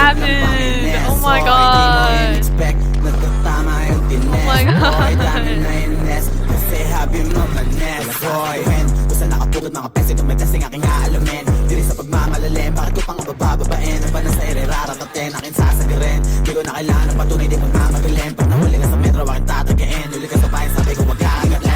happened? Oh my god. Oh my god. Kasi habi mo manes, boy. Basta nakapugod mga pesi, tumagkasing aking aalamin. Diri sa pagmamalalim, bakit ko pang babababain? Ang banas ay riraratatin, aking sasagarin. Di ko na kailangan ng patunay, di magmamagaling. Pag nahuli ka sa metro, aking tatagain. Huli ka sa bayan, sabi ko magkagatin.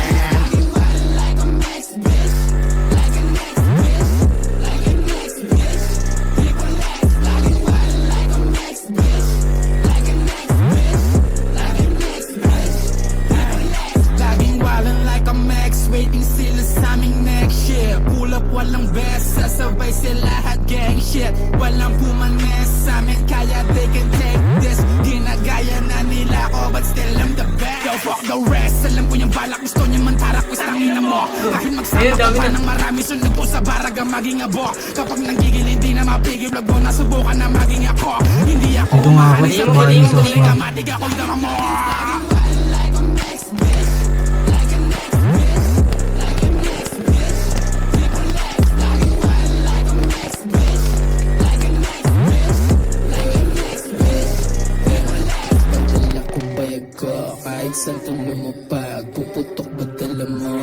Waiting sila sa aming next year. Pull up, walang best, sasabay sila lahat gang shit. Walang pumanes sa amin, kaya they can take this. Ginagaya na nila ako, but still I'm the best. Yo, fuck the rest, alam ko yung balak, gusto niya mantarak, wis tangin na mo. Kahit magsama ka pa ng marami, sunod ko sa baraga maging abo. Kapag nanggigil, hindi na mapigil, vlog mo, nasubukan na maging ako. Hindi ako umaalis sa piling, hindi ka matig ako dama mo. Kahit saan kang lumapag, puputok ba dala mo?